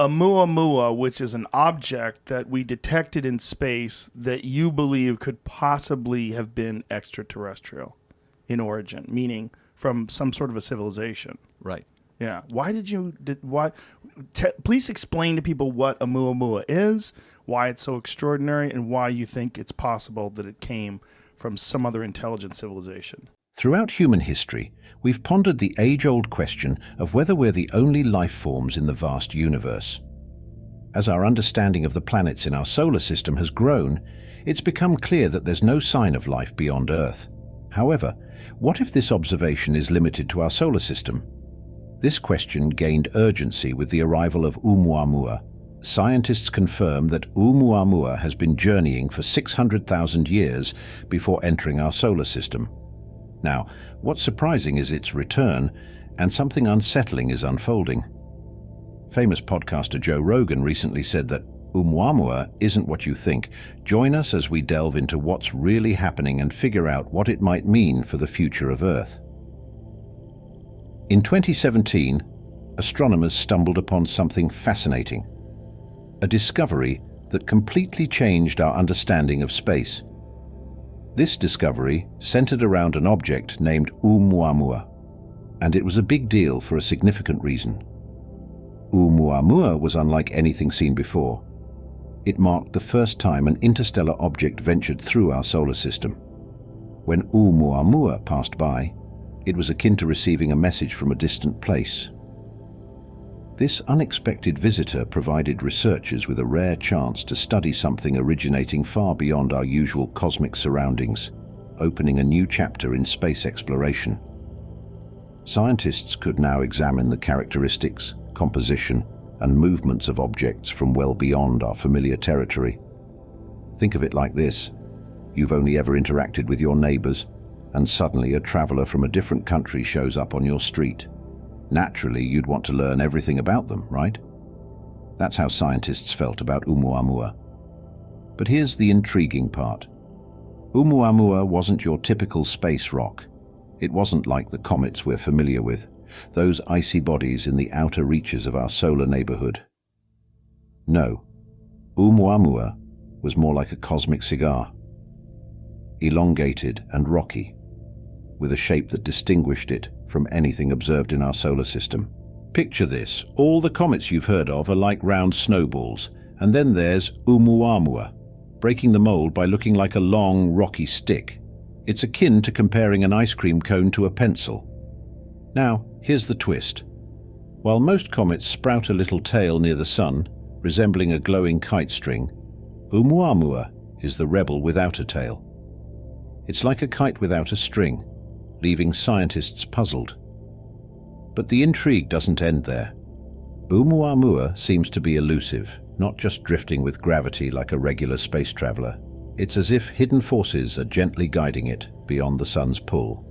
Oumuamua, which is an object that we detected in space that you believe could possibly have been extraterrestrial in origin, meaning from some sort of a civilization. Right. Yeah. Please explain to people what Oumuamua is, why it's so extraordinary, and why you think it's possible that it came from some other intelligent civilization. Throughout human history, we've pondered the age-old question of whether we're the only life forms in the vast universe. As our understanding of the planets in our solar system has grown, it's become clear that there's no sign of life beyond Earth. However, what if this observation is limited to our solar system? This question gained urgency with the arrival of Oumuamua. Scientists confirm that Oumuamua has been journeying for 600,000 years before entering our solar system. Now, what's surprising is its return, and something unsettling is unfolding. Famous podcaster Joe Rogan recently said that Oumuamua isn't what you think. Join us as we delve into what's really happening and figure out what it might mean for the future of Earth. In 2017, astronomers stumbled upon something fascinating. A discovery that completely changed our understanding of space. This discovery centered around an object named Oumuamua, and it was a big deal for a significant reason. Oumuamua was unlike anything seen before. It marked the first time an interstellar object ventured through our solar system. When Oumuamua passed by, it was akin to receiving a message from a distant place. This unexpected visitor provided researchers with a rare chance to study something originating far beyond our usual cosmic surroundings, opening a new chapter in space exploration. Scientists could now examine the characteristics, composition, and movements of objects from well beyond our familiar territory. Think of it like this. You've only ever interacted with your neighbors, and suddenly a traveler from a different country shows up on your street. Naturally, you'd want to learn everything about them, right? That's how scientists felt about Oumuamua. But here's the intriguing part. Oumuamua wasn't your typical space rock. It wasn't like the comets we're familiar with, those icy bodies in the outer reaches of our solar neighborhood. No, Oumuamua was more like a cosmic cigar. Elongated and rocky, with a shape that distinguished it from anything observed in our solar system. Picture this. All the comets you've heard of are like round snowballs, and then there's Oumuamua, breaking the mold by looking like a long, rocky stick. It's akin to comparing an ice cream cone to a pencil. Now, here's the twist. While most comets sprout a little tail near the sun, resembling a glowing kite string, Oumuamua is the rebel without a tail. It's like a kite without a string, leaving scientists puzzled. But the intrigue doesn't end there. Oumuamua seems to be elusive, not just drifting with gravity like a regular space traveler. It's as if hidden forces are gently guiding it beyond the sun's pull.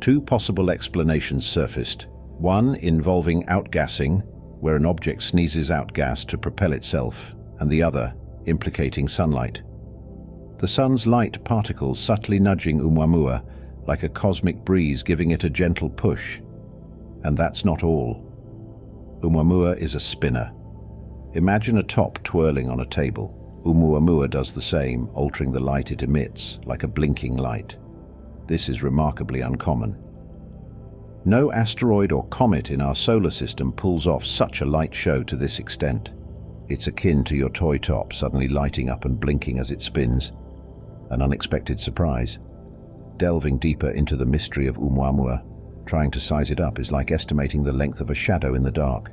Two possible explanations surfaced. One involving outgassing, where an object sneezes out gas to propel itself, and the other implicating sunlight. The sun's light particles subtly nudging Oumuamua, like a cosmic breeze giving it a gentle push. And that's not all. Oumuamua is a spinner. Imagine a top twirling on a table. Oumuamua does the same, altering the light it emits, like a blinking light. This is remarkably uncommon. No asteroid or comet in our solar system pulls off such a light show to this extent. It's akin to your toy top suddenly lighting up and blinking as it spins. An unexpected surprise. Delving deeper into the mystery of Oumuamua, trying to size it up is like estimating the length of a shadow in the dark.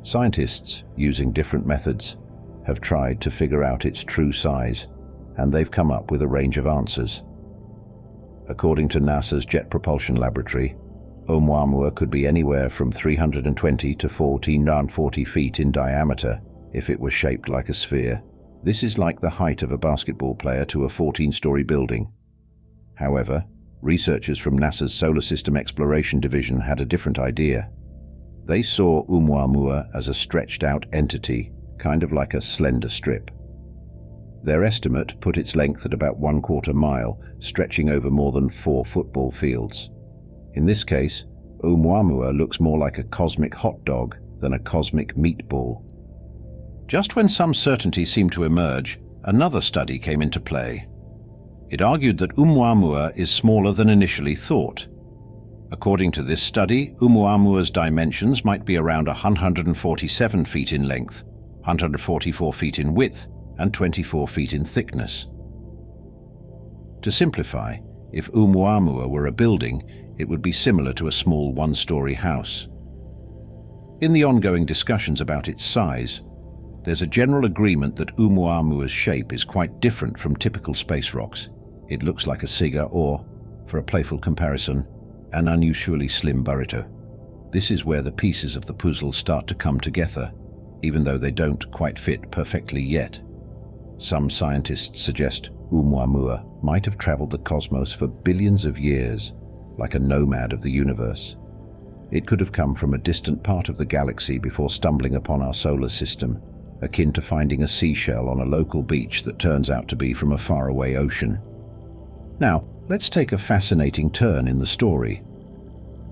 Scientists, using different methods, have tried to figure out its true size, and they've come up with a range of answers. According to NASA's Jet Propulsion Laboratory, Oumuamua could be anywhere from 320 to 1,440 feet in diameter if it was shaped like a sphere. This is like the height of a basketball player to a 14-story building. However, researchers from NASA's Solar System Exploration Division had a different idea. They saw Oumuamua as a stretched-out entity, kind of like a slender strip. Their estimate put its length at about 1/4 mile, stretching over more than 4 football fields. In this case, Oumuamua looks more like a cosmic hot dog than a cosmic meatball. Just when some certainty seemed to emerge, another study came into play. It argued that Oumuamua is smaller than initially thought. According to this study, Oumuamua's dimensions might be around 147 feet in length, 144 feet in width, and 24 feet in thickness. To simplify, if Oumuamua were a building, it would be similar to a small one-story house. In the ongoing discussions about its size, there's a general agreement that Oumuamua's shape is quite different from typical space rocks. It looks like a cigar or, for a playful comparison, an unusually slim burrito. This is where the pieces of the puzzle start to come together, even though they don't quite fit perfectly yet. Some scientists suggest Oumuamua might have traveled the cosmos for billions of years, like a nomad of the universe. It could have come from a distant part of the galaxy before stumbling upon our solar system, akin to finding a seashell on a local beach that turns out to be from a faraway ocean. Now, let's take a fascinating turn in the story.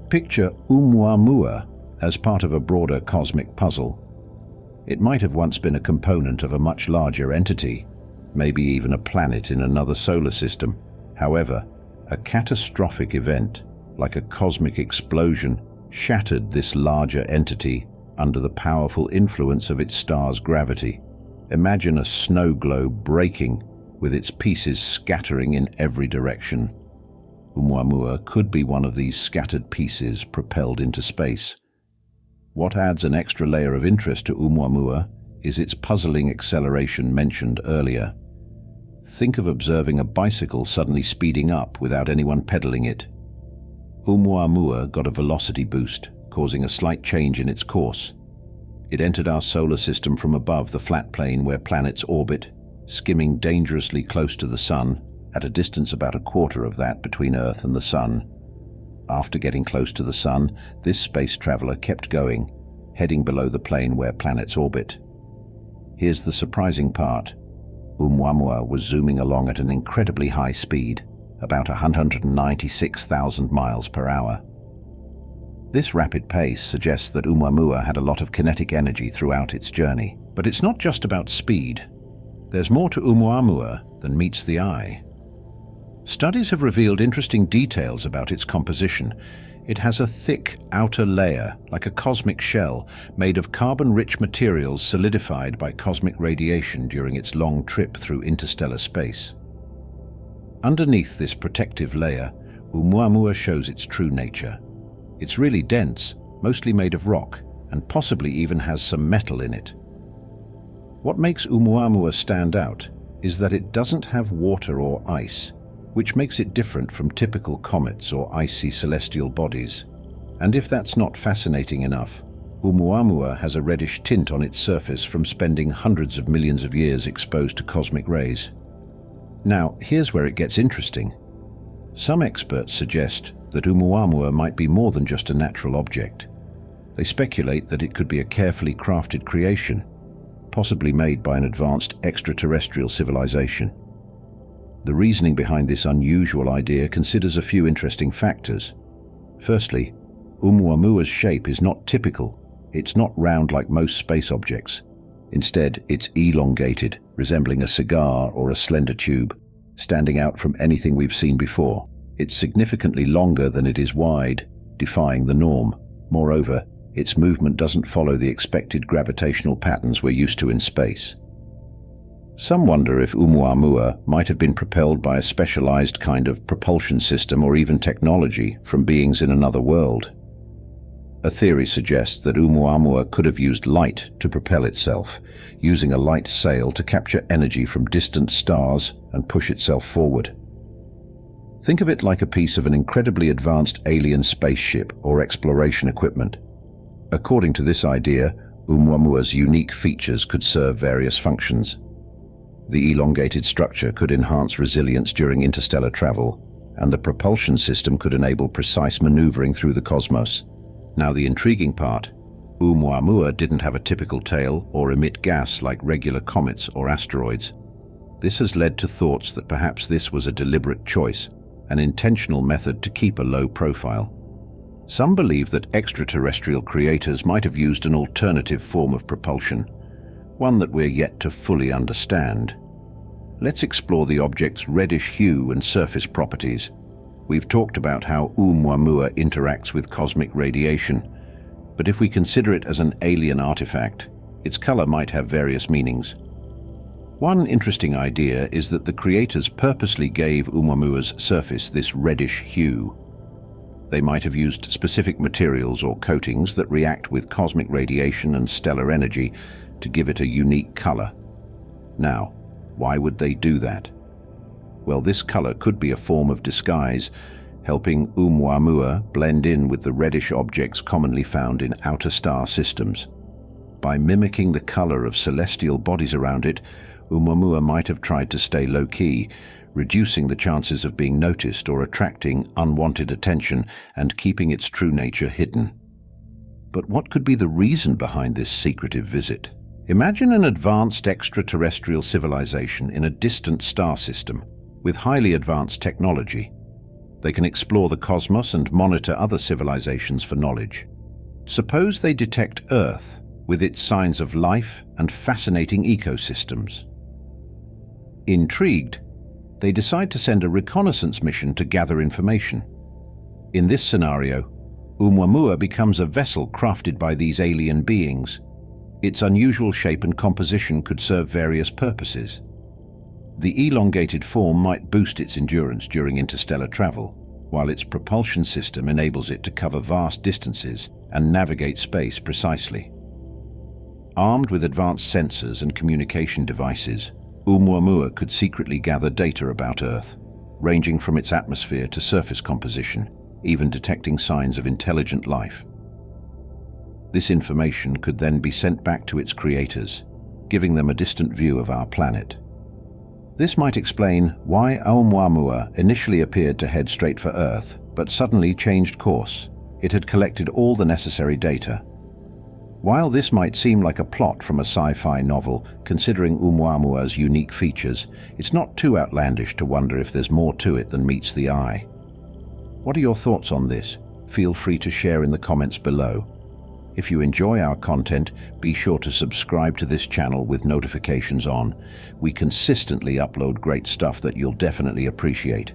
Picture Oumuamua as part of a broader cosmic puzzle. It might have once been a component of a much larger entity, maybe even a planet in another solar system. However, a catastrophic event, like a cosmic explosion, shattered this larger entity under the powerful influence of its star's gravity. Imagine a snow globe breaking, with its pieces scattering in every direction. Oumuamua could be one of these scattered pieces propelled into space. What adds an extra layer of interest to Oumuamua is its puzzling acceleration mentioned earlier. Think of observing a bicycle suddenly speeding up without anyone pedaling it. Oumuamua got a velocity boost, causing a slight change in its course. It entered our solar system from above the flat plane where planets orbit, skimming dangerously close to the Sun, at a distance about a quarter of that between Earth and the Sun. After getting close to the Sun, this space traveler kept going, heading below the plane where planets orbit. Here's the surprising part. Oumuamua was zooming along at an incredibly high speed, about 196,000 miles per hour. This rapid pace suggests that Oumuamua had a lot of kinetic energy throughout its journey. But it's not just about speed. There's more to Oumuamua than meets the eye. Studies have revealed interesting details about its composition. It has a thick outer layer, like a cosmic shell, made of carbon-rich materials solidified by cosmic radiation during its long trip through interstellar space. Underneath this protective layer, Oumuamua shows its true nature. It's really dense, mostly made of rock, and possibly even has some metal in it. What makes Oumuamua stand out is that it doesn't have water or ice, which makes it different from typical comets or icy celestial bodies. And if that's not fascinating enough, Oumuamua has a reddish tint on its surface from spending hundreds of millions of years exposed to cosmic rays. Now, here's where it gets interesting. Some experts suggest that Oumuamua might be more than just a natural object. They speculate that it could be a carefully crafted creation, possibly made by an advanced extraterrestrial civilization. The reasoning behind this unusual idea considers a few interesting factors. Firstly, Oumuamua's shape is not typical. It's not round like most space objects. Instead, it's elongated, resembling a cigar or a slender tube, standing out from anything we've seen before. It's significantly longer than it is wide, defying the norm. Moreover, its movement doesn't follow the expected gravitational patterns we're used to in space. Some wonder if Oumuamua might have been propelled by a specialized kind of propulsion system or even technology from beings in another world. A theory suggests that Oumuamua could have used light to propel itself, using a light sail to capture energy from distant stars and push itself forward. Think of it like a piece of an incredibly advanced alien spaceship or exploration equipment. According to this idea, Oumuamua's unique features could serve various functions. The elongated structure could enhance resilience during interstellar travel, and the propulsion system could enable precise maneuvering through the cosmos. Now the intriguing part, Oumuamua didn't have a typical tail or emit gas like regular comets or asteroids. This has led to thoughts that perhaps this was a deliberate choice, an intentional method to keep a low profile. Some believe that extraterrestrial creators might have used an alternative form of propulsion, one that we're yet to fully understand. Let's explore the object's reddish hue and surface properties. We've talked about how Oumuamua interacts with cosmic radiation, but if we consider it as an alien artifact, its color might have various meanings. One interesting idea is that the creators purposely gave Oumuamua's surface this reddish hue. They might have used specific materials or coatings that react with cosmic radiation and stellar energy to give it a unique color. Now, why would they do that? Well, this color could be a form of disguise, helping Oumuamua blend in with the reddish objects commonly found in outer star systems. By mimicking the color of celestial bodies around it, Oumuamua might have tried to stay low-key, reducing the chances of being noticed or attracting unwanted attention and keeping its true nature hidden. But what could be the reason behind this secretive visit? Imagine an advanced extraterrestrial civilization in a distant star system with highly advanced technology. They can explore the cosmos and monitor other civilizations for knowledge. Suppose they detect Earth with its signs of life and fascinating ecosystems. Intrigued, they decide to send a reconnaissance mission to gather information. In this scenario, Oumuamua becomes a vessel crafted by these alien beings. Its unusual shape and composition could serve various purposes. The elongated form might boost its endurance during interstellar travel, while its propulsion system enables it to cover vast distances and navigate space precisely. Armed with advanced sensors and communication devices, Oumuamua could secretly gather data about Earth, ranging from its atmosphere to surface composition, even detecting signs of intelligent life. This information could then be sent back to its creators, giving them a distant view of our planet. This might explain why Oumuamua initially appeared to head straight for Earth, but suddenly changed course. It had collected all the necessary data. While this might seem like a plot from a sci-fi novel, considering Oumuamua's unique features, it's not too outlandish to wonder if there's more to it than meets the eye. What are your thoughts on this? Feel free to share in the comments below. If you enjoy our content, be sure to subscribe to this channel with notifications on. We consistently upload great stuff that you'll definitely appreciate.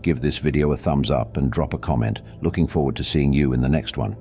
Give this video a thumbs up and drop a comment. Looking forward to seeing you in the next one.